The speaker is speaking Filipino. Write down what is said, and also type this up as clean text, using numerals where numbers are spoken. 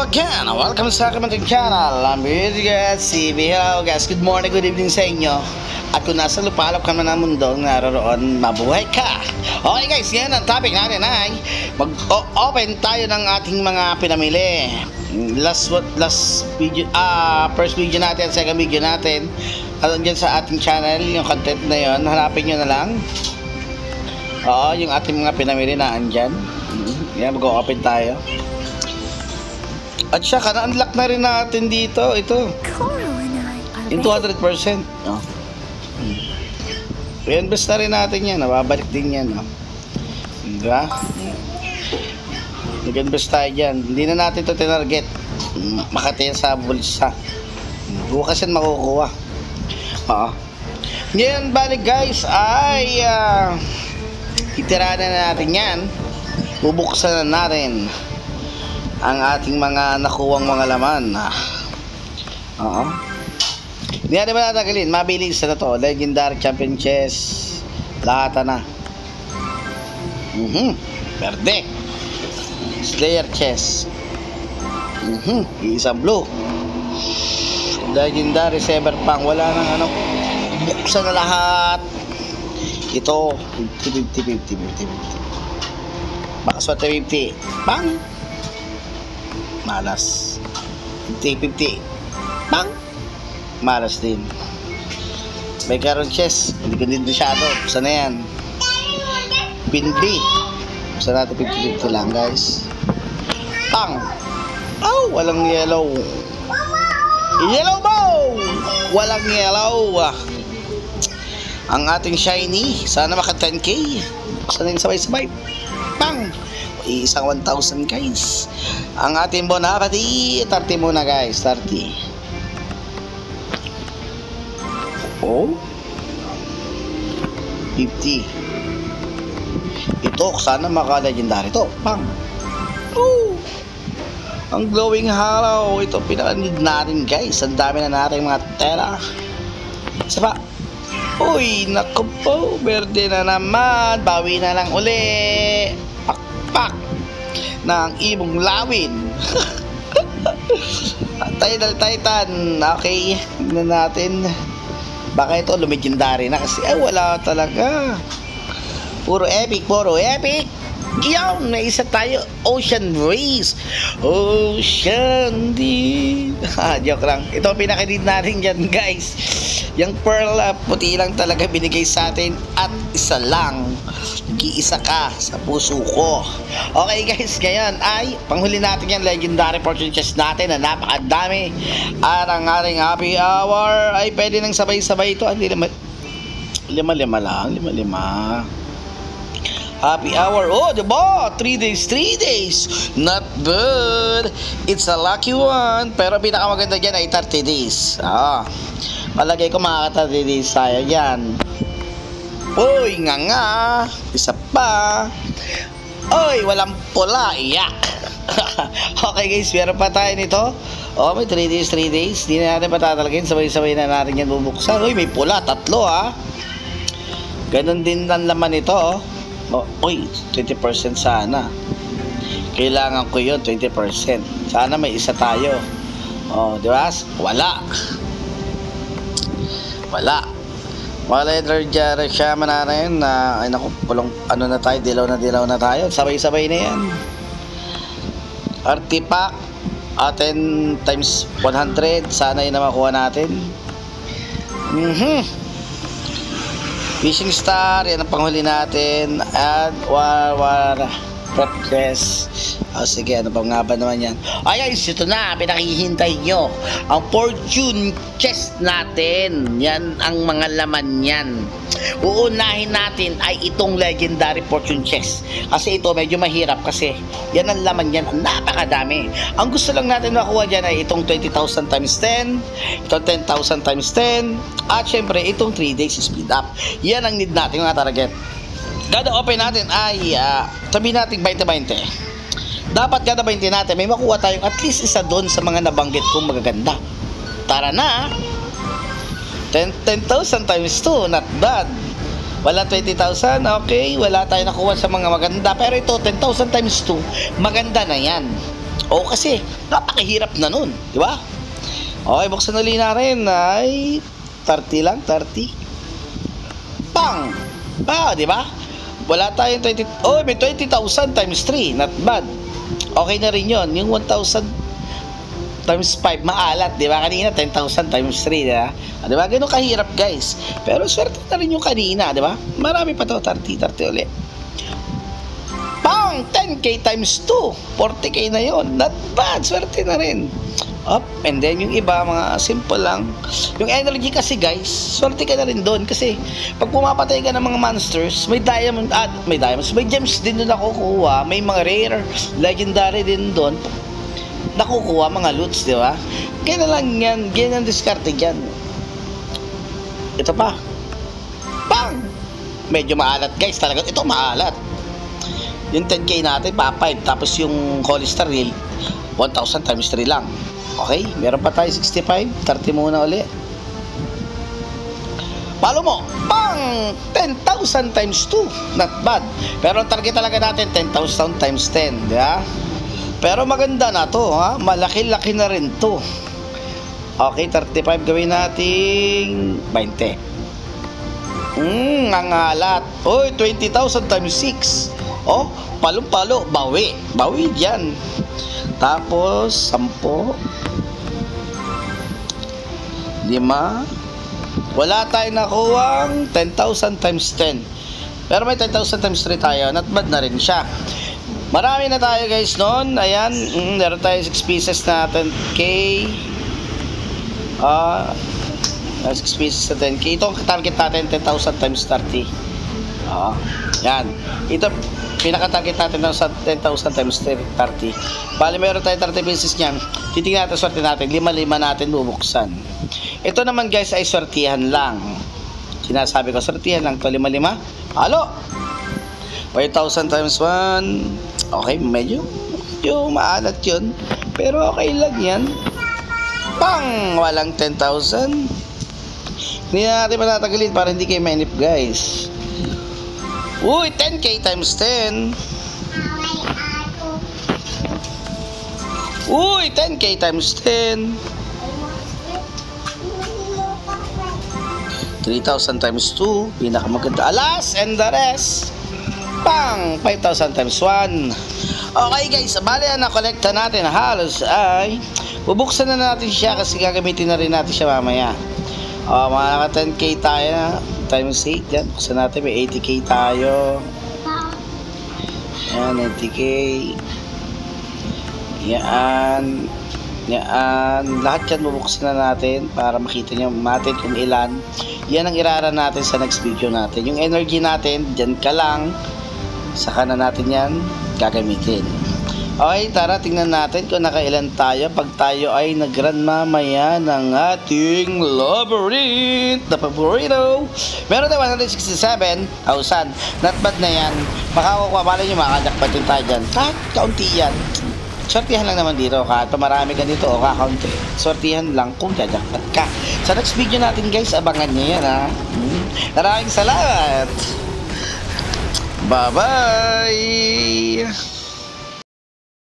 again, welcome sa aking munting channel. I'm guys, CB. Hello guys, good morning, good evening sa inyo. At kung nasa lupalop ka man ng mundo, naroon, mabuhay ka. Okay guys, ngayon ang topic natin ay mag-open tayo ng ating mga pinamili. Last video, first video natin, second video natin, dyan sa ating channel, yung content na yon, hanapin nyo na lang. Oo, yung ating mga pinamili na andyan. Yan, mag-open tayo. At saka, na-unlock na rin natin dito. Ito. Yung 200%. Oh. I-invest na rin natin yan. Nababalik din yan. Oh. Diba? Nag-invest tayo dyan. Hindi na natin ito tinarget. Makati yan sa bulsa. Bukas yan makukuha. Oo. Ngayon, balik guys, ay itirahan na natin yan. Bubuksan na natin ang ating mga nakuwang mga laman. Oo. Hindi natin ba natagalin? Mabilis na to. Legendary Champion Chess. Lahat na. Verde. Slayer Chess. Isang blue. Legendary Cyberpunk. Wala nang ano. Buksan na lahat. Ito 50-50. Baka 50. Bang! Malas. 50-50. Bang! Malas din. May karon chess. Hindi ko din masyado. Buksan na yan. Pin B. Buksan natin 50-50 lang guys. Bang! Oh! Walang yellow. Yellow bow! Walang yellow. Ang ating shiny. Sana maka 10k. Buksan na yung sabay-sabay. Bang! Isang 1,000 guys. Ang ating bonapati 30 muna guys, 30. Oh 50. Ito sana maka legendary to. Bang! Oh! Ang glowing hollow. Ito pinaka-need natin guys. Ang dami na natin mga tela. Isa pa. Uy, naku po, berde na naman. Bawi na lang uli. Pakpak ng ibong lawin. Tidal Titan. Okay, tignan natin. Baka ito legendary na kasi wala talaga. Puro epic, puro epic. Iyon, may isa tayo. Ocean Race. Ocean Deep. Joke lang. Ito pinaka-need natin dyan guys. Yung pearl puti lang talaga binigay sa atin. At isa lang. Nag-iisa ka sa puso ko. Okay guys, ngayon ay panghuli natin yung legendary fortune chest natin na napakadami. At ang ating happy hour ay pwede nang sabay-sabay ito. Lima-lima lang. Lima-lima. Happy hour. Oh, diba? 3 days. Not bad. It's a lucky one. Pero pinakamaganda dyan ay 30 days. Palagay ko makaka 30 days tayo dyan. Uy, nga. Isa pa. Uy, walang pula. Iyak. Okay guys, meron pa tayo nito. Oh, may 3 days. Hindi na natin patatalagin. Sabay-sabay na natin yan bubuksan. Uy, may pula. 3 Ganon din ang laman nito. Uy, 20% sana. Kailangan ko yun, 20%. Sana may isa tayo. Di ba? Wala. Legendary Shaman na rin. Ay naku, pulong ano na tayo, dilaw na tayo. Sabay-sabay na yan. Artifact atin times 100. Sana yun na makuha natin. Fishing Star, yan ang panghuli natin. At war progress. Sige, ano pa nga ba naman yan? Ay, ito na, pinakihintay nyo. Ang fortune chest natin. Yan ang mga laman yan. Uunahin natin ay itong legendary fortune chest. Kasi ito medyo mahirap kasi yan ang laman yan. Ang napakadami. Ang gusto lang natin makuha dyan ay itong 20,000 times 10. Itong 10,000 times 10. At syempre itong 3 days speed up. Yan ang need natin mga target. Kada open natin ay sabihin natin 20-20. Dapat kada 20 natin may makuha tayong at least isa doon sa mga nabanggit kong magaganda. Tara na. 10,000 times 2, not bad. Wala 20,000, okay. Wala tayo nakuha sa mga maganda. Pero ito, 10,000 times 2, maganda na yan. O kasi, napakahirap na nun, di ba? Okay, buksan ulit na rin ay 30 lang, 30. Pang! Di ba? Wala tayong 20, may 20,000 times 3, not bad. Okay na rin yon, yung 1,000 times 5, maalat, di ba? Kanina, 10,000 times 3, di ba? Di ba? Ganun kahirap, guys. Pero swerte na rin yung kanina, di ba? Marami pa to, 30 ulit. Pang! 10k times 2, 40k na yon, not bad, swerte na rin. Up, and then yung iba, mga simple lang. Yung energy kasi, guys, swerte ka na rin doon. Kasi, pag pumapatay ka ng mga monsters, may diamond, may gems din doon nakukuha. May mga rare, legendary din doon nakukuha, mga loots, di ba? Kaya na lang yan, ganyan ang diskarte dyan. Ito pa. Bang! Medyo maalat, guys, talaga. Ito maalat. Yung 10k natin, pa 5. Tapos yung Holy Star, 1,000 times 3 lang. Okay, meron pa tayo 65. 30 muna ulit. Palo mo, pang! 10,000 times 2. Not bad. Pero ang target talaga natin, 10,000 times 10. Di ba? Pero maganda na to, ha? Malaki-laki na rin to. Okay, 35 gawin natin 20. Ang alat. Oy, 20,000 times 6. Oh, palong-palo. Bawi. Bawi dyan. Tapos, 10. 5. Wala tayong nakuwang 10,000 times 10. Pero may 10,000 times 3 tayo. Not bad na rin siya. Marami na tayo, guys, noon. Ayan. Meron tayo 6 pieces na 10k. 6 pieces na 10k. Ito ang target natin, 10,000 times 30. Yan. Ito, pinaka-target natin ng 10,000 times 30. Bali, meron tayo 30 pieces niyan. Titingnan natin, swerte natin. 5 natin bubuksan. Ito naman, guys, ay swertihan lang. Sinasabi ko, swertihan lang. Ito, 5. Halo! 5,000 times 1. Okay, medyo maalat yun. Pero okay lang yan. Pang! Walang 10,000. Hindi na natin matatagalin para hindi kayo mainip, guys. Uy, 10k times 10. Uy, 10k times 10. 3,000 times 2. Pinakamaganda. Alas, and the rest. Pang! 5,000 times 1. Okay, guys, bali na kolekta natin halos ay bubuksan na natin siya kasi gagamitin na rin natin siya mamaya. Mga naka 10k tayo na times 8 yan. Buksan natin, may 80k tayo. Yan, 90k. Yan. Lahat yan bubuksan na natin para makita nyo natin kung ilan. Yan ang irara natin sa next video natin. Yung energy natin, dyan ka lang. Saka na natin yan gagamitin. Okay, tara tingnan natin kung nakailan tayo pag tayo ay nag-run mamaya ng ating labyrinth na paborito. Meron tayo 167,000. Not bad na yan. Makakukuha, pala nyo makakadakpat din tayo dyan. Kahit kaunti yan. Sortihan lang naman dito. Kahit marami ka dito o kakaunti. Sortihan lang kung jajakpat ka. Sa next video natin, guys, abangan nyo yan, ha. Maraming salamat. Bye-bye.